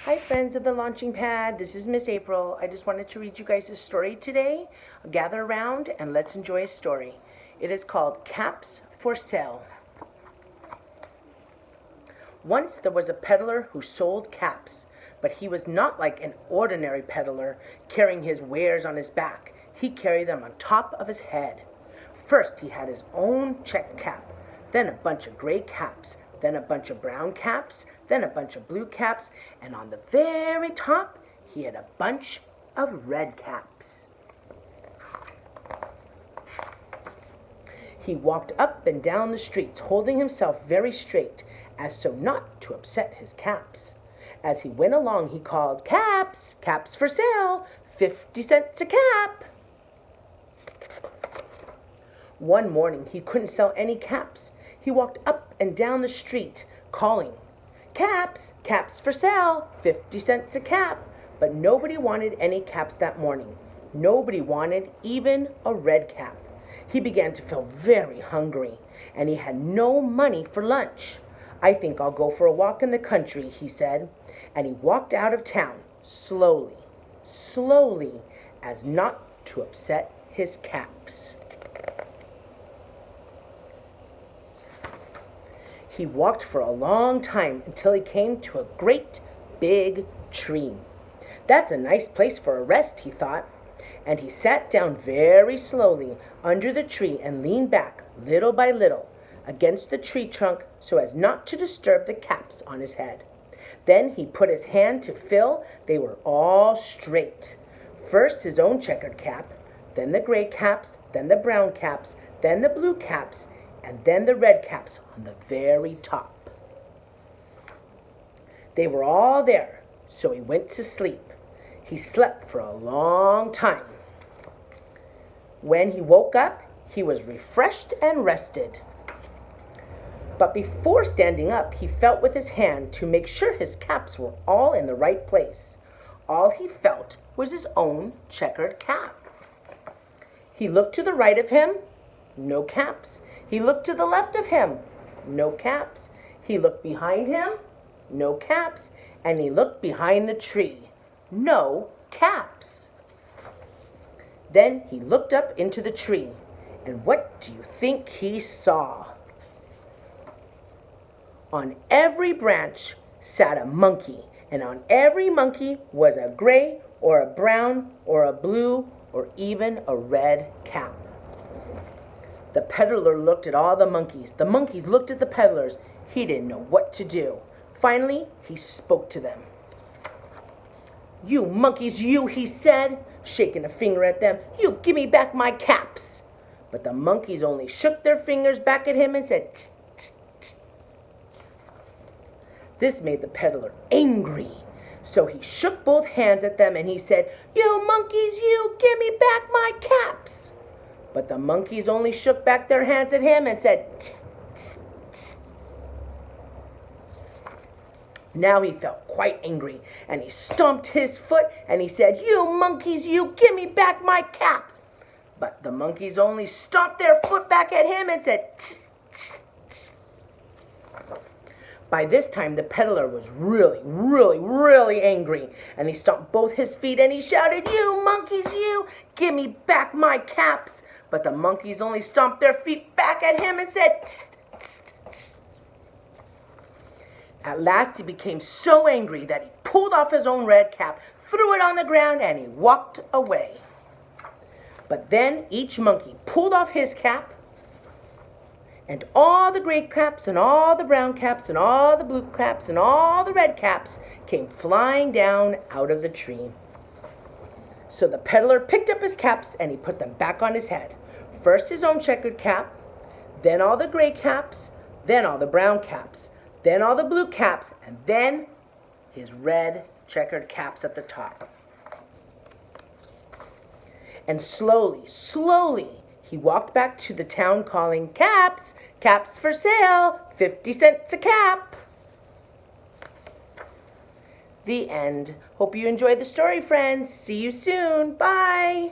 Hi friends of the Launching Pad, this is Miss April. I just wanted to read you guys a story today. Gather around and let's enjoy a story. It is called Caps for Sale. Once there was a peddler who sold caps, but he was not like an ordinary peddler carrying his wares on his back. He carried them on top of his head. First he had his own checked cap, then a bunch of gray caps, then a bunch of brown caps, then a bunch of blue caps, and on the very top, he had a bunch of red caps. He walked up and down the streets, holding himself very straight, as so not to upset his caps. As he went along, he called, "Caps! Caps for sale! 50 cents a cap!" One morning, he couldn't sell any caps. He walked up and down the street, calling, "Caps! Caps for sale! 50 cents a cap!" But nobody wanted any caps that morning. Nobody wanted even a red cap. He began to feel very hungry, and he had no money for lunch. "I think I'll go for a walk in the country," he said, and he walked out of town, slowly, slowly, as not to upset his caps. He walked for a long time until he came to a great big tree. "That's a nice place for a rest," he thought, and he sat down very slowly under the tree and leaned back little by little against the tree trunk so as not to disturb the caps on his head. Then he put his hand to feel they were all straight. First his own checkered cap, then the gray caps, then the brown caps, then the blue caps, and then the red caps on the very top. They were all there, so he went to sleep. He slept for a long time. When he woke up, he was refreshed and rested. But before standing up, he felt with his hand to make sure his caps were all in the right place. All he felt was his own checkered cap. He looked to the right of him, no caps. He looked to the left of him, no caps. He looked behind him, no caps. And he looked behind the tree, no caps. Then he looked up into the tree, and what do you think he saw? On every branch sat a monkey, and on every monkey was a gray or a brown or a blue or even a red cap. The peddler looked at all the monkeys. The monkeys looked at the peddlers. He didn't know what to do. Finally, he spoke to them. "You monkeys, you," he said, shaking a finger at them. "You give me back my caps." But the monkeys only shook their fingers back at him and said, "Tsk, tsk, tsk." This made the peddler angry. So he shook both hands at them and he said, "You monkeys, you, give me back my caps." But the monkeys only shook back their hands at him and said, "Tsk, tsk, tsk." Now he felt quite angry, and he stomped his foot and he said, "You monkeys, you, give me back my caps." But the monkeys only stomped their foot back at him and said, "Tsk, tsk, tsk." By this time, the peddler was really angry, and he stomped both his feet and he shouted, "You monkeys, you, give me back my caps." But the monkeys only stomped their feet back at him and said, "Tsk, tsk, tsk." At last he became so angry that he pulled off his own red cap, threw it on the ground, and he walked away. But then each monkey pulled off his cap, and all the gray caps and all the brown caps and all the blue caps and all the red caps came flying down out of the tree. So the peddler picked up his caps and he put them back on his head. First his own checkered cap, then all the gray caps, then all the brown caps, then all the blue caps, and then his red checkered caps at the top. And slowly, he walked back to the town calling, "Caps! Caps for sale! 50 cents a cap!" The end. Hope you enjoyed the story, friends. See you soon. Bye.